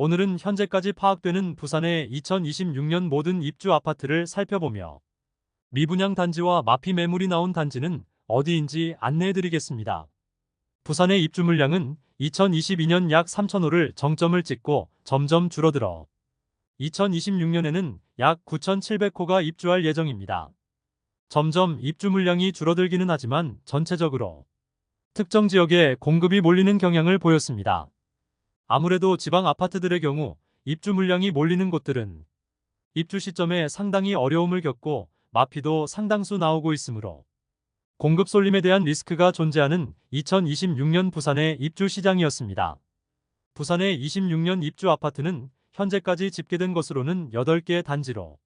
오늘은 현재까지 파악되는 부산의 2026년 모든 입주 아파트를 살펴보며 미분양 단지와 마피 매물이 나온 단지는 어디인지 안내해드리겠습니다. 부산의 입주 물량은 2022년 약 3,000호를 정점을 찍고 점점 줄어들어 2026년에는 약 9,700호가 입주할 예정입니다. 점점 입주 물량이 줄어들기는 하지만 전체적으로 특정 지역에 공급이 몰리는 경향을 보였습니다. 아무래도 지방 아파트들의 경우 입주 물량이 몰리는 곳들은 입주 시점에 상당히 어려움을 겪고 마피도 상당수 나오고 있으므로 공급 쏠림에 대한 리스크가 존재하는 2026년 부산의 입주 시장이었습니다. 부산의 26년 입주 아파트는 현재까지 집계된 것으로는 8개 단지로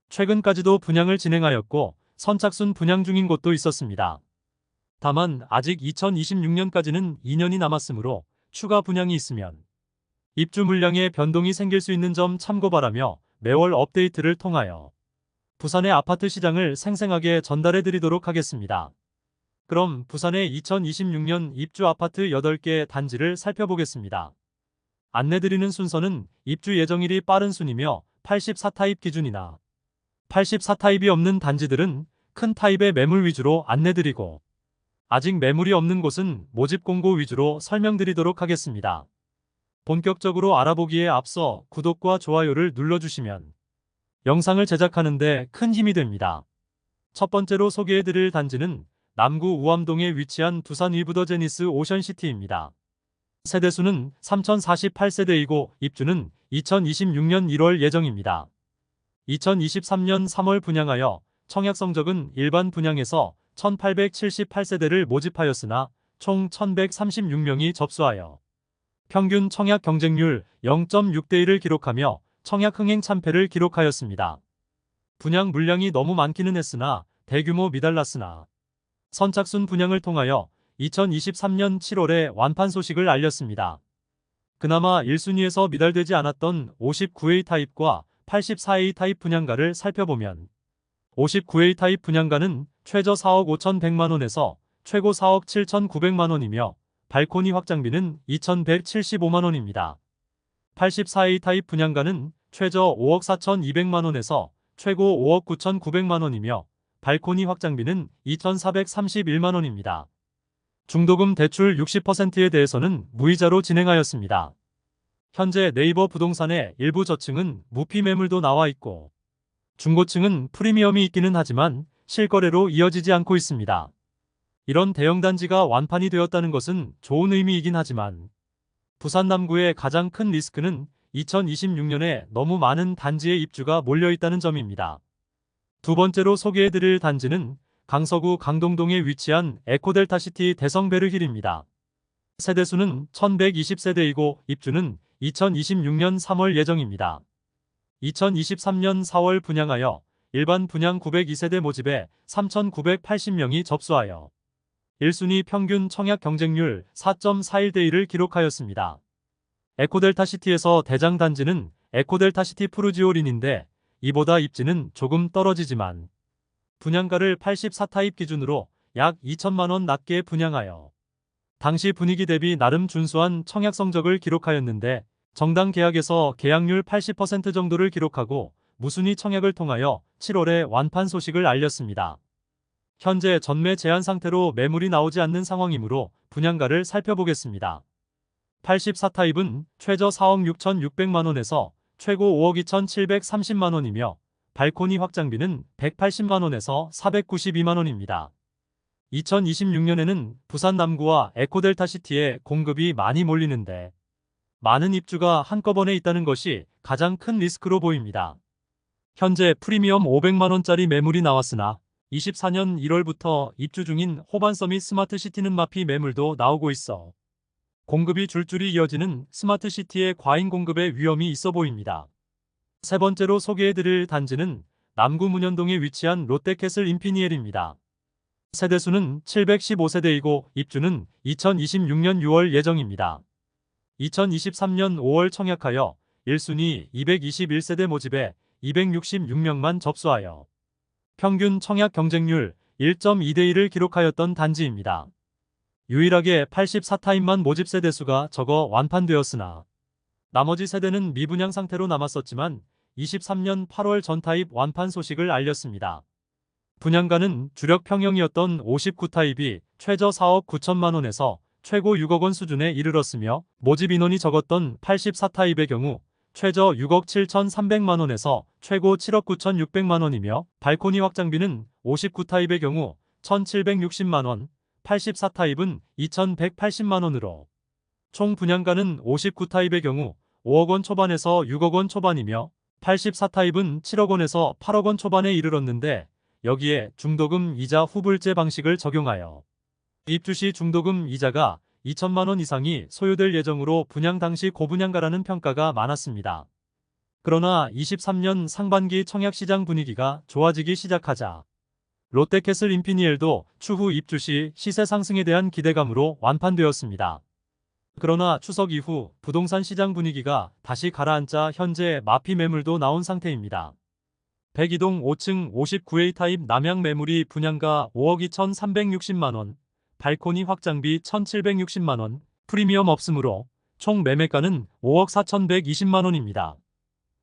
최근까지도 분양을 진행하였고 선착순 분양 중인 곳도 있었습니다. 다만 아직 2026년까지는 2년이 남았으므로 추가 분양이 있으면 입주 물량에 변동이 생길 수 있는 점 참고 바라며 매월 업데이트를 통하여 부산의 아파트 시장을 생생하게 전달해 드리도록 하겠습니다. 그럼 부산의 2026년 입주 아파트 8개 단지를 살펴보겠습니다. 안내드리는 순서는 입주 예정일이 빠른 순이며 84타입 기준이나 84타입이 없는 단지들은 큰 타입의 매물 위주로 안내드리고 아직 매물이 없는 곳은 모집 공고 위주로 설명드리도록 하겠습니다. 본격적으로 알아보기에 앞서 구독과 좋아요를 눌러주시면 영상을 제작하는 데 큰 힘이 됩니다. 첫 번째로 소개해드릴 단지는 남구 우암동에 위치한 두산 위브더 제니스 오션시티입니다. 세대수는 3048세대이고 입주는 2026년 1월 예정입니다. 2023년 3월 분양하여 청약 성적은 일반 분양에서 1878세대를 모집하였으나 총 1136명이 접수하여 평균 청약 경쟁률 0.6대 1을 기록하며 청약 흥행 참패를 기록하였습니다. 분양 물량이 너무 많기는 했으나 대규모 미달랐으나 선착순 분양을 통하여 2023년 7월에 완판 소식을 알렸습니다. 그나마 1순위에서 미달되지 않았던 59A 타입과 84A 타입 분양가를 살펴보면 59A 타입 분양가는 최저 4억 5,100만원에서 최고 4억 7,900만원이며 발코니 확장비는 2,175만원입니다. 84A 타입 분양가는 최저 5억 4,200만원에서 최고 5억 9,900만원이며 발코니 확장비는 2,431만원입니다. 중도금 대출 60%에 대해서는 무이자로 진행하였습니다. 현재 네이버 부동산의 일부 저층은 무피 매물도 나와 있고 중고층은 프리미엄이 있기는 하지만 실거래로 이어지지 않고 있습니다. 이런 대형 단지가 완판이 되었다는 것은 좋은 의미이긴 하지만 부산 남구의 가장 큰 리스크는 2026년에 너무 많은 단지의 입주가 몰려있다는 점입니다. 두 번째로 소개해드릴 단지는 강서구 강동동에 위치한 에코델타시티 대성베르힐입니다. 세대수는 1120세대이고 입주는 2026년 3월 예정입니다. 2023년 4월 분양하여 일반 분양 902세대 모집에 3,980명이 접수하여 1순위 평균 청약 경쟁률 4.41대 1을 기록하였습니다. 에코델타시티에서 대장 단지는 에코델타시티 푸르지오린인데 이보다 입지는 조금 떨어지지만 분양가를 84타입 기준으로 약 2천만원 낮게 분양하여 당시 분위기 대비 나름 준수한 청약 성적을 기록하였는데 정당 계약에서 계약률 80% 정도를 기록하고 무순위 청약을 통하여 7월에 완판 소식을 알렸습니다. 현재 전매 제한 상태로 매물이 나오지 않는 상황이므로 분양가를 살펴보겠습니다. 84타입은 최저 4억 6,600만원에서 최고 5억 2,730만원이며 발코니 확장비는 180만원에서 492만원입니다. 2026년에는 부산 남구와 에코델타시티에 공급이 많이 몰리는데 많은 입주가 한꺼번에 있다는 것이 가장 큰 리스크로 보입니다. 현재 프리미엄 500만원짜리 매물이 나왔으나 24년 1월부터 입주 중인 호반서밋 스마트시티는 마피 매물도 나오고 있어 공급이 줄줄이 이어지는 스마트시티의 과잉 공급의 위험이 있어 보입니다. 세 번째로 소개해드릴 단지는 남구 문현동에 위치한 롯데캐슬 인피니엘입니다. 세대수는 715세대이고 입주는 2026년 6월 예정입니다. 2023년 5월 청약하여 1순위 221세대 모집에 266명만 접수하여 평균 청약 경쟁률 1.2대 1을 기록하였던 단지입니다. 유일하게 84타입만 모집 세대수가 적어 완판되었으나 나머지 세대는 미분양 상태로 남았었지만 23년 8월 전타입 완판 소식을 알렸습니다. 분양가는 주력 평형이었던 59타입이 최저 4억 9천만 원에서 최고 6억 원 수준에 이르렀으며 모집 인원이 적었던 84타입의 경우 최저 6억 7천3백만 원에서 최고 7억 9천6백만 원이며 발코니 확장비는 59타입의 경우 1,760만 원, 84타입은 2,180만 원으로 총 분양가는 59타입의 경우 5억 원 초반에서 6억 원 초반이며 84타입은 7억 원에서 8억 원 초반에 이르렀는데 여기에 중도금 이자 후불제 방식을 적용하여 입주 시 중도금 이자가 2천만 원 이상이 소요될 예정으로 분양 당시 고분양가라는 평가가 많았습니다. 그러나 23년 상반기 청약시장 분위기가 좋아지기 시작하자 롯데캐슬 인피니엘도 추후 입주 시 시세 상승에 대한 기대감으로 완판되었습니다. 그러나 추석 이후 부동산 시장 분위기가 다시 가라앉자 현재 마피 매물도 나온 상태입니다. 102동 5층 59A 타입 남양 매물이 분양가 5억 2,360만 원, 발코니 확장비 1,760만 원, 프리미엄 없으므로 총 매매가는 5억 4,120만 원입니다.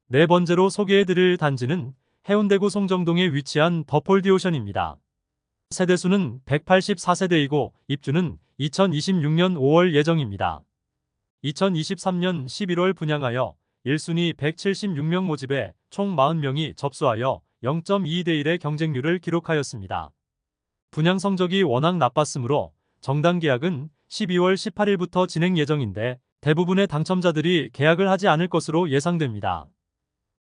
네 번째로 소개해드릴 단지는 해운대구 송정동에 위치한 더폴디오션입니다. 세대수는 184세대이고 입주는 2026년 5월 예정입니다. 2023년 11월 분양하여 1순위 176명 모집에 총 40명이 접수하여 0.22대 1의 경쟁률을 기록하였습니다. 분양 성적이 워낙 나빴으므로 정당 계약은 12월 18일부터 진행 예정인데 대부분의 당첨자들이 계약을 하지 않을 것으로 예상됩니다.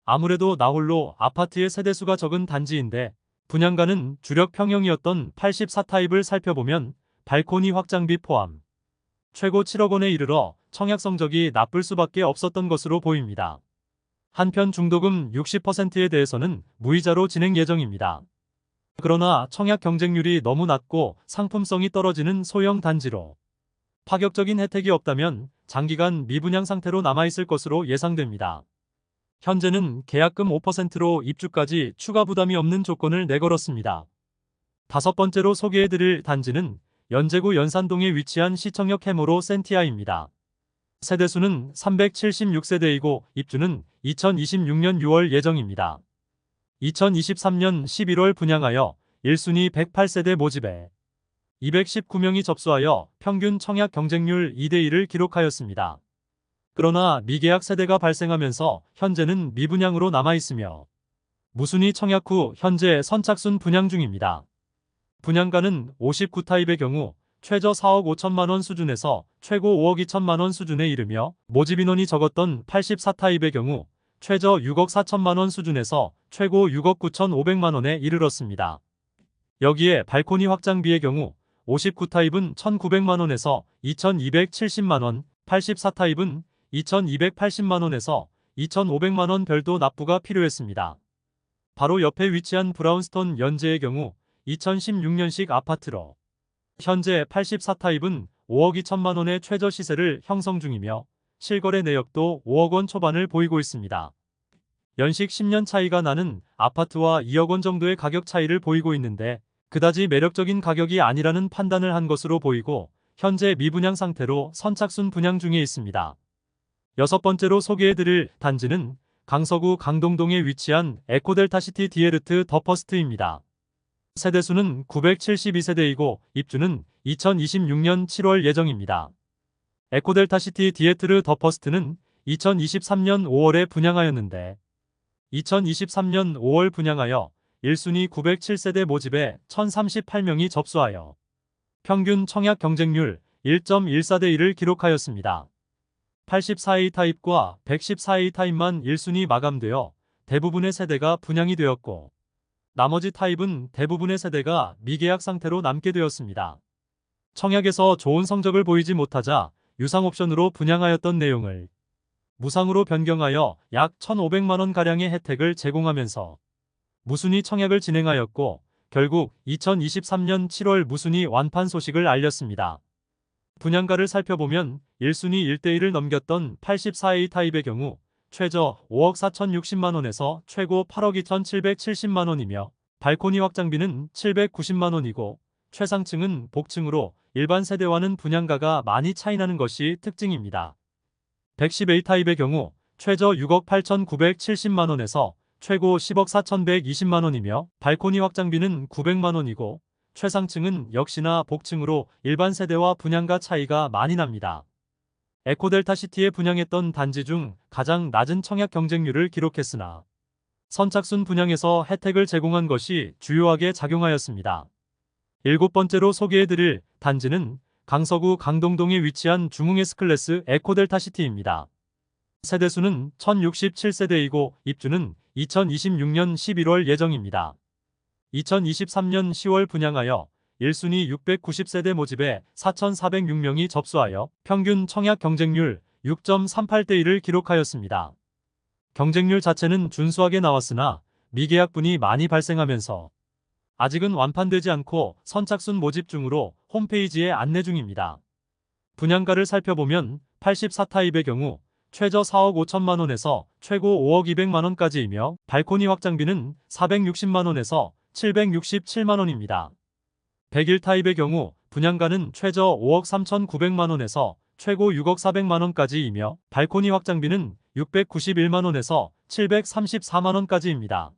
아무래도 나홀로 아파트의 세대수가 적은 단지인데 분양가는 주력 평형이었던 84타입을 살펴보면 발코니 확장비 포함 최고 7억 원에 이르러 청약 성적이 나쁠 수밖에 없었던 것으로 보입니다. 한편 중도금 60%에 대해서는 무이자로 진행 예정입니다. 그러나 청약 경쟁률이 너무 낮고 상품성이 떨어지는 소형 단지로 파격적인 혜택이 없다면 장기간 미분양 상태로 남아있을 것으로 예상됩니다. 현재는 계약금 5%로 입주까지 추가 부담이 없는 조건을 내걸었습니다. 다섯 번째로 소개해드릴 단지는 연제구 연산동에 위치한 시청역 해모로 센티아입니다. 세대수는 376세대이고 입주는 2026년 6월 예정입니다. 2023년 11월 분양하여 1순위 108세대 모집에 219명이 접수하여 평균 청약 경쟁률 2대 1을 기록하였습니다. 그러나 미계약 세대가 발생하면서 현재는 미분양으로 남아있으며 무순위 청약 후 현재 선착순 분양 중입니다. 분양가는 59타입의 경우 최저 4억 5천만 원 수준에서 최고 5억 2천만 원 수준에 이르며 모집 인원이 적었던 84타입의 경우 최저 6억 4천만 원 수준에서 최고 6억 9천5백만 원에 이르렀습니다. 여기에 발코니 확장비의 경우 59타입은 1,900만 원에서 2,270만 원, 84타입은 2,280만 원에서 2,500만 원 별도 납부가 필요했습니다. 바로 옆에 위치한 브라운스톤 연제의 경우 2016년식 아파트로 현재 84타입은 5억 2천만 원의 최저 시세를 형성 중이며 실거래 내역도 5억 원 초반을 보이고 있습니다. 연식 10년 차이가 나는 아파트와 2억 원 정도의 가격 차이를 보이고 있는데 그다지 매력적인 가격이 아니라는 판단을 한 것으로 보이고 현재 미분양 상태로 선착순 분양 중에 있습니다. 여섯 번째로 소개해드릴 단지는 강서구 강동동에 위치한 에코델타시티 디에르트 더 퍼스트입니다. 세대수는 972세대이고 입주는 2026년 7월 예정입니다. 에코델타시티 디에트르 더 퍼스트는 2023년 5월에 분양하였는데 2023년 5월 분양하여 1순위 907세대 모집에 1,038명이 접수하여 평균 청약 경쟁률 1.14대 1을 기록하였습니다. 84A 타입과 114A 타입만 1순위 마감되어 대부분의 세대가 분양이 되었고 나머지 타입은 대부분의 세대가 미계약 상태로 남게 되었습니다. 청약에서 좋은 성적을 보이지 못하자 유상 옵션으로 분양하였던 내용을 무상으로 변경하여 약 1,500만 원가량의 혜택을 제공하면서 무순위 청약을 진행하였고 결국 2023년 7월 무순위 완판 소식을 알렸습니다. 분양가를 살펴보면 1순위 1대1을 넘겼던 84A 타입의 경우 최저 5억 4,060만 원에서 최고 8억 2,770만 원이며 발코니 확장비는 790만 원이고 최상층은 복층으로 일반 세대와는 분양가가 많이 차이나는 것이 특징입니다. 110A 타입의 경우 최저 6억 8,970만원에서 최고 10억 4,120만원이며 발코니 확장비는 900만원이고 최상층은 역시나 복층으로 일반 세대와 분양가 차이가 많이 납니다. 에코델타시티에 분양했던 단지 중 가장 낮은 청약 경쟁률을 기록했으나 선착순 분양에서 혜택을 제공한 것이 주요하게 작용하였습니다. 7번째로 소개해드릴 단지는 강서구 강동동에 위치한 중흥 S클래스 에코델타시티입니다. 세대수는 1067세대이고 입주는 2026년 11월 예정입니다. 2023년 10월 분양하여 1순위 690세대 모집에 4,406명이 접수하여 평균 청약 경쟁률 6.38대 1을 기록하였습니다. 경쟁률 자체는 준수하게 나왔으나 미계약분이 많이 발생하면서 아직은 완판되지 않고 선착순 모집 중으로 홈페이지에 안내 중입니다. 분양가를 살펴보면 84타입의 경우 최저 4억 5천만원에서 최고 5억 200만원까지이며 발코니 확장비는 460만원에서 767만원입니다. 101타입의 경우 분양가는 최저 5억 3,900만원에서 최고 6억 400만원까지이며 발코니 확장비는 691만원에서 734만원까지입니다.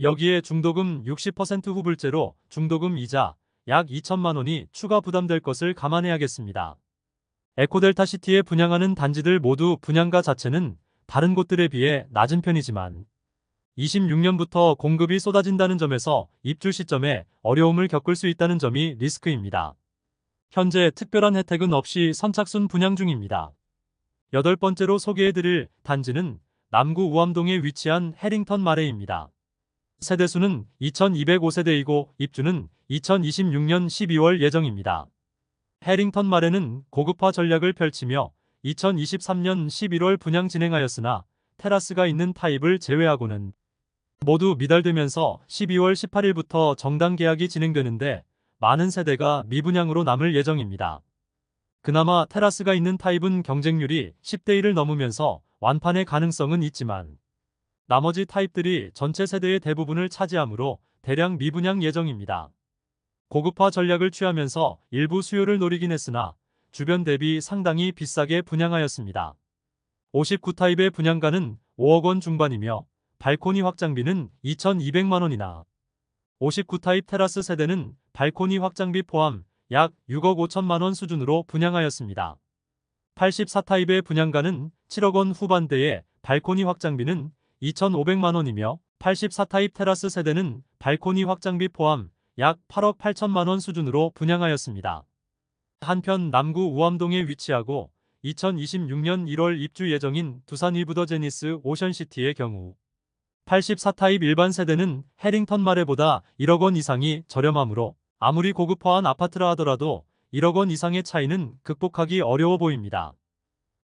여기에 중도금 60% 후불제로 중도금 이자 약 2천만원이 추가 부담될 것을 감안해야겠습니다. 에코델타시티에 분양하는 단지들 모두 분양가 자체는 다른 곳들에 비해 낮은 편이지만 26년부터 공급이 쏟아진다는 점에서 입주 시점에 어려움을 겪을 수 있다는 점이 리스크입니다. 현재 특별한 혜택은 없이 선착순 분양 중입니다. 8번째로 소개해드릴 단지는 남구 우암동에 위치한 해링턴 마레입니다. 세대수는 2205세대이고 입주는 2026년 12월 예정입니다. 해링턴 마레는 고급화 전략을 펼치며 2023년 11월 분양 진행하였으나 테라스가 있는 타입을 제외하고는 모두 미달되면서 12월 18일부터 정당 계약이 진행되는데 많은 세대가 미분양으로 남을 예정입니다. 그나마 테라스가 있는 타입은 경쟁률이 10대 1을 넘으면서 완판의 가능성은 있지만 나머지 타입들이 전체 세대의 대부분을 차지하므로 대량 미분양 예정입니다. 고급화 전략을 취하면서 일부 수요를 노리긴 했으나 주변 대비 상당히 비싸게 분양하였습니다. 59타입의 분양가는 5억 원 중반이며 발코니 확장비는 2,200만원이나 59타입 테라스 세대는 발코니 확장비 포함 약 6억 5천만원 수준으로 분양하였습니다. 84타입의 분양가는 7억 원 후반대에 발코니 확장비는 2,500만원이며 84타입 테라스 세대는 발코니 확장비 포함 약 8억 8천만원 수준으로 분양하였습니다. 한편 남구 우암동에 위치하고 2026년 1월 입주 예정인 두산 위브더-제니스 오션시티의 경우 84타입 일반 세대는 해링턴 마레보다 1억 원 이상이 저렴하므로 아무리 고급화한 아파트라 하더라도 1억 원 이상의 차이는 극복하기 어려워 보입니다.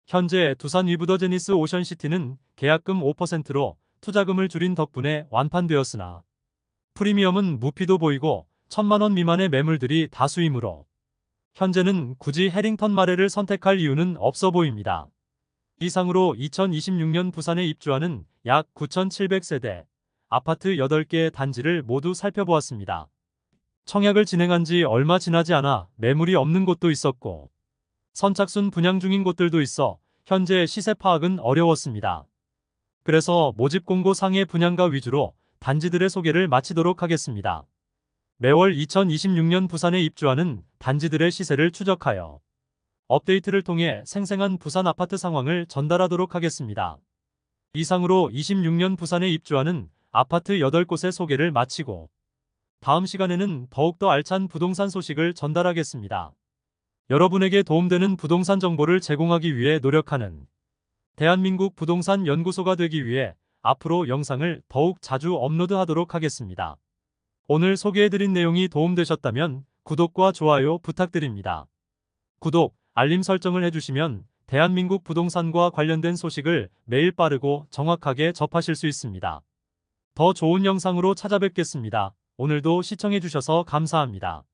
현재 두산 위브더-제니스 오션시티는 계약금 5%로 투자금을 줄인 덕분에 완판되었으나 프리미엄은 무피도 보이고 1,000만원 미만의 매물들이 다수이므로 현재는 굳이 해링턴 마레를 선택할 이유는 없어 보입니다. 이상으로 2026년 부산에 입주하는 약 9,700세대 아파트 8개 단지를 모두 살펴보았습니다. 청약을 진행한 지 얼마 지나지 않아 매물이 없는 곳도 있었고 선착순 분양 중인 곳들도 있어 현재 시세 파악은 어려웠습니다. 그래서 모집 공고 상의 분양가 위주로 단지들의 소개를 마치도록 하겠습니다. 매월 2026년 부산에 입주하는 단지들의 시세를 추적하여 업데이트를 통해 생생한 부산 아파트 상황을 전달하도록 하겠습니다. 이상으로 26년 부산에 입주하는 아파트 8곳의 소개를 마치고 다음 시간에는 더욱더 알찬 부동산 소식을 전달하겠습니다. 여러분에게 도움되는 부동산 정보를 제공하기 위해 노력하는 대한민국 부동산 연구소가 되기 위해 앞으로 영상을 더욱 자주 업로드하도록 하겠습니다. 오늘 소개해드린 내용이 도움되셨다면 구독과 좋아요 부탁드립니다. 구독, 알림 설정을 해주시면 대한민국 부동산과 관련된 소식을 매일 빠르고 정확하게 접하실 수 있습니다. 더 좋은 영상으로 찾아뵙겠습니다. 오늘도 시청해주셔서 감사합니다.